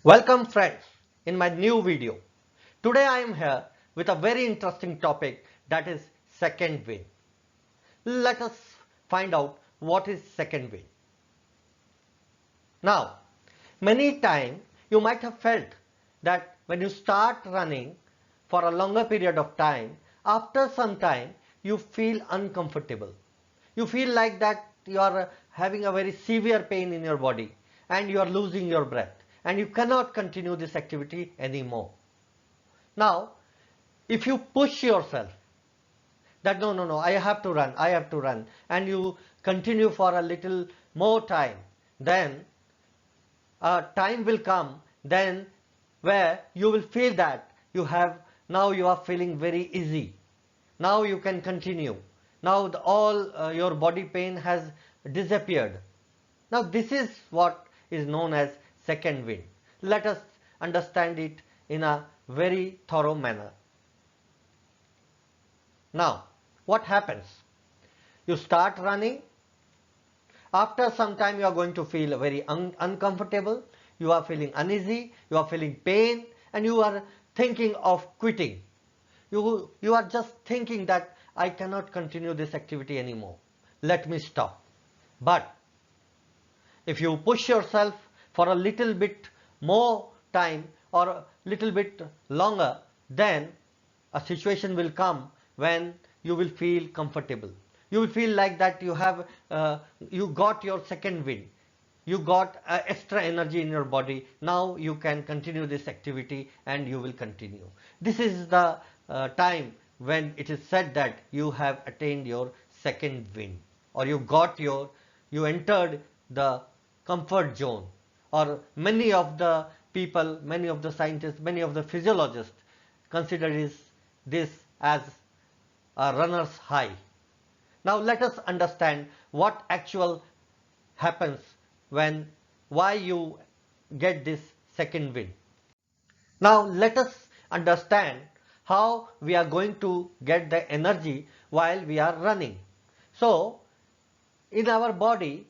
Welcome friends in my new video. Today I am here with a very interesting topic, that is second wind. Let us find out what is second wind. Now, many times you might have felt that when you start running for a longer period of time, after some time you feel uncomfortable. You feel like that you are having a very severe pain in your body and you are losing your breath and you cannot continue this activity anymore. Now, if you push yourself that no, I have to run, and you continue for a little more time, then a time will come then where you will feel that now you are feeling very easy. Now you can continue. Now all your body pain has disappeared. Now this is what is known as second wind. Let us understand it in a very thorough manner. Now, what happens? You start running. After some time, you are going to feel very uncomfortable. You are feeling uneasy. You are feeling pain, and you are thinking of quitting. You are just thinking that I cannot continue this activity anymore. Let me stop. But if you push yourself for a little bit more time or a little bit longer, then a situation will come when you will feel comfortable. You will feel like that you got your second wind. You got extra energy in your body. Now you can continue this activity and you will continue. This is the time when it is said that you have attained your second wind, or you entered the comfort zone. Or many of the people, many of the scientists, many of the physiologists consider this as a runner's high. Now let us understand what actual happens why you get this second wind. Now let us understand how we are going to get the energy while we are running. So in our body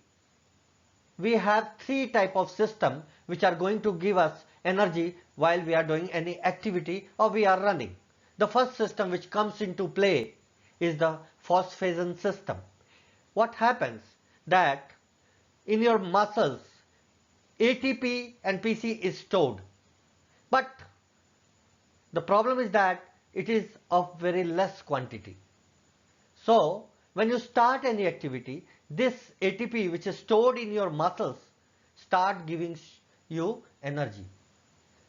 we have three type of system which are going to give us energy while we are doing any activity or we are running. The first system which comes into play is the phosphagen system. What happens that in your muscles ATP and PC is stored, but the problem is that it is of very less quantity. So when you start any activity, this ATP which is stored in your muscles start giving you energy.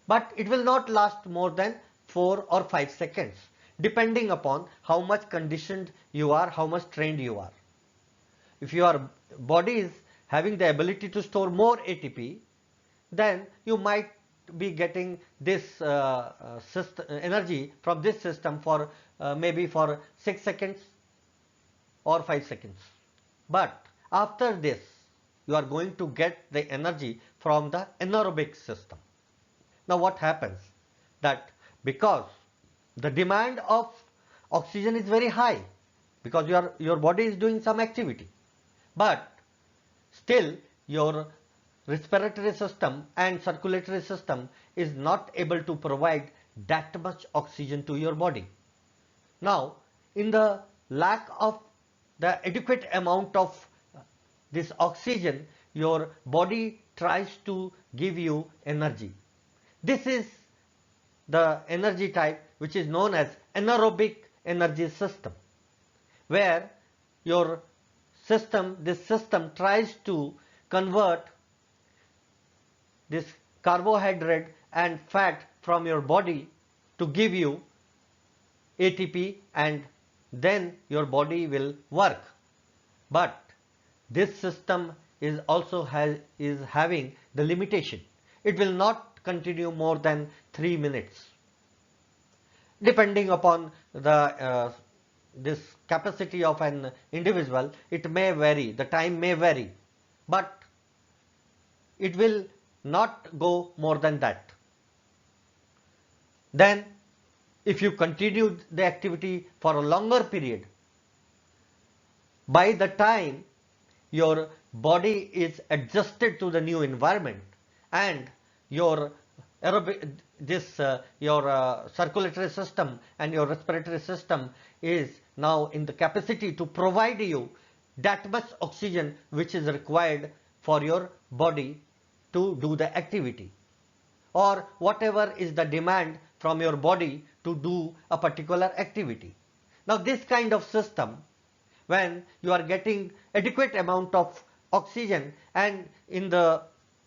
But it will not last more than 4 or 5 seconds, depending upon how much conditioned you are, how much trained you are. If your body is having the ability to store more ATP, then you might be getting this energy from this system for maybe for 6 seconds or 5 seconds. But after this, you are going to get the energy from the anaerobic system. Now what happens? That because the demand of oxygen is very high, because your body is doing some activity, but still your respiratory system and circulatory system is not able to provide that much oxygen to your body. Now in the lack of the adequate amount of this oxygen, your body tries to give you energy. This is the energy type which is known as anaerobic energy system, where this system tries to convert this carbohydrate and fat from your body to give you ATP, and then your body will work. But this system is also is having the limitation. It will not continue more than 3 minutes. Depending upon this capacity of an individual, it may vary, the time may vary, but it will not go more than that. Then if you continue the activity for a longer period, by the time your body is adjusted to the new environment and your your circulatory system and your respiratory system is now in the capacity to provide you that much oxygen which is required for your body to do the activity, or whatever is the demand from your body to do a particular activity. Now this kind of system, when you are getting adequate amount of oxygen, and in the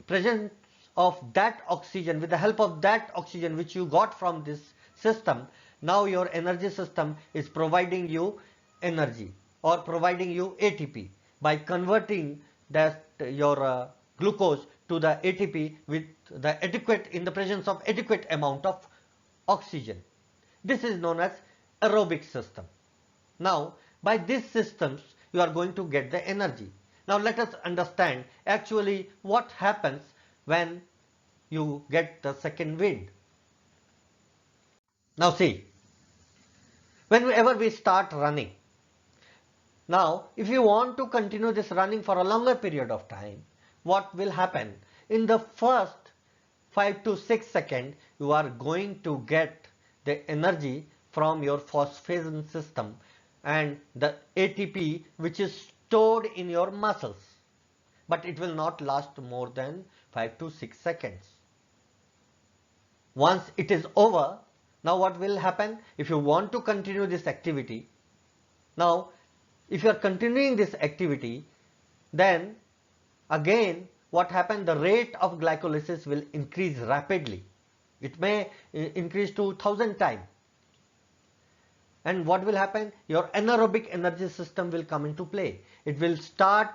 presence of that oxygen, with the help of that oxygen which you got from this system, now your energy system is providing you energy or providing you ATP by converting that your glucose to the ATP with the adequate, in the presence of adequate amount of oxygen. This is known as aerobic system. Now by these systems you are going to get the energy. Now let us understand actually what happens when you get the second wind. Now see, whenever we start running, now if you want to continue this running for a longer period of time, what will happen? In the first 5 to 6 seconds, you are going to get the energy from your phosphagen system and the ATP which is stored in your muscles, but it will not last more than 5 to 6 seconds. Once it is over, now what will happen? If you want to continue this activity, now if you are continuing this activity, then again what happens? The rate of glycolysis will increase rapidly. It may increase to 1000 times. And what will happen? Your anaerobic energy system will come into play. It will start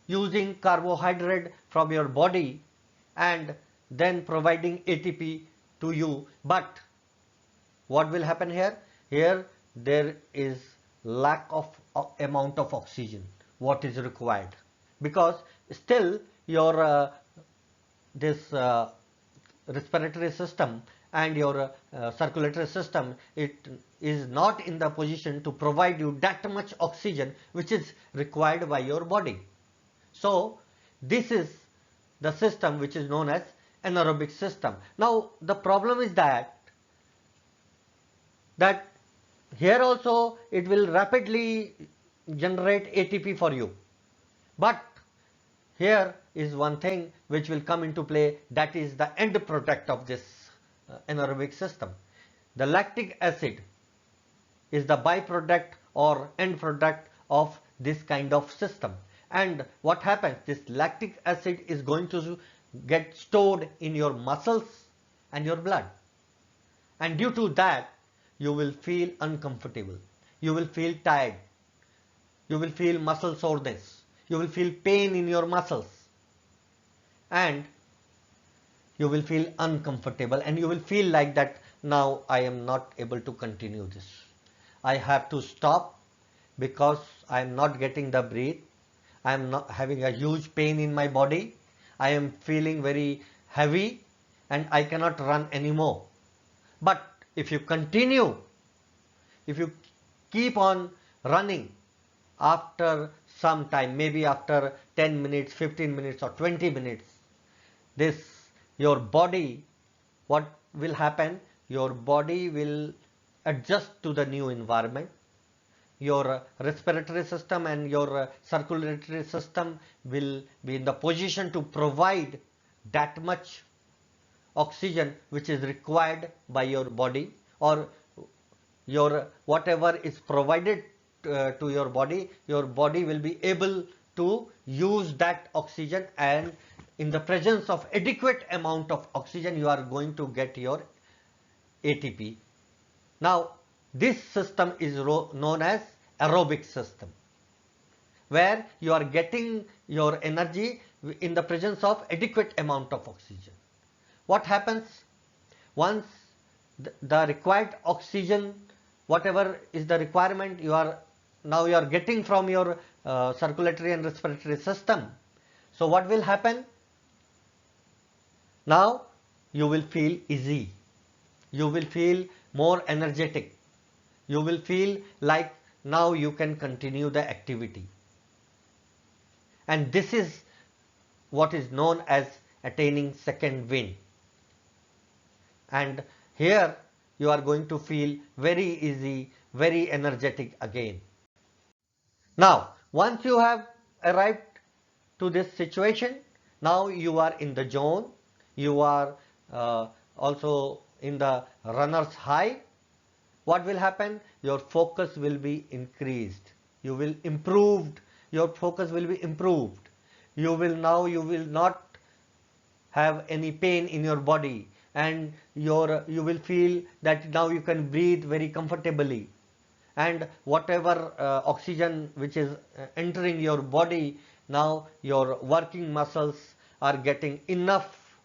using carbohydrate from your body and then providing ATP to you. But what will happen here? Here there is lack of amount of oxygen what is required, because still your this respiratory system and your circulatory system, it is not in the position to provide you that much oxygen which is required by your body. So this is the system which is known as anaerobic system. Now the problem is that here also it will rapidly generate ATP for you, but here is one thing which will come into play, that is the end product of this anaerobic system. The lactic acid is the byproduct or end product of this kind of system. And what happens? This lactic acid is going to get stored in your muscles and your blood, and due to that you will feel uncomfortable, you will feel tired, you will feel muscle soreness, you will feel pain in your muscles, and you will feel uncomfortable, and you will feel like that now I am not able to continue this. I have to stop because I am not getting the breath. I am not having a huge pain in my body. I am feeling very heavy and I cannot run anymore. But if you continue, if you keep on running, after some time, maybe after 10 minutes, 15 minutes or 20 minutes, your body, what will happen? Your body will adjust to the new environment. Your respiratory system and your circulatory system will be in the position to provide that much oxygen which is required by your body, or your whatever is provided to your body will be able to use that oxygen, and in the presence of adequate amount of oxygen you are going to get your ATP. Now this system is known as aerobic system, where you are getting your energy in the presence of adequate amount of oxygen. What happens once the required oxygen, whatever is the requirement, you are getting from your circulatory and respiratory system. So what will happen? Now you will feel easy, you will feel more energetic, you will feel like now you can continue the activity. And this is what is known as attaining second wind. and here you are going to feel very easy, very energetic again. Now, once you have arrived to this situation, now you are in the zone, you are also in the runner's high. What will happen? Your focus will be increased. You will improved. Your focus will be improved. You will not have any pain in your body, and you will feel that now you can breathe very comfortably, and whatever oxygen which is entering your body, now your working muscles are getting enough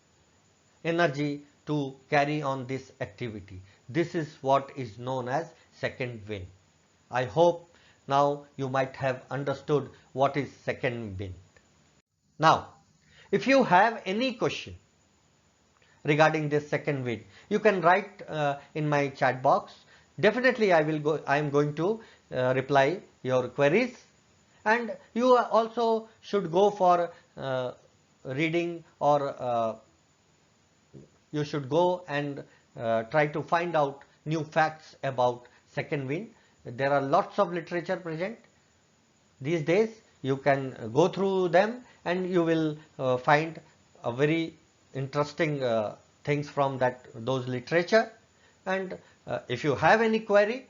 energy to carry on this activity. This is what is known as second wind. I hope now you might have understood what is second wind. Now, if you have any question regarding this second wind, you can write in my chat box. Definitely I am going to reply your queries, and you also should go for reading, or you should go and try to find out new facts about second wind. There are lots of literature present these days. You can go through them and you will find a very interesting things from those literature. And if you have any query,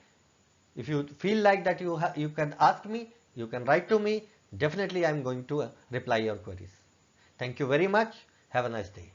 if you feel like that you can ask me, you can write to me. Definitely I am going to reply your queries. Thank you very much. Have a nice day.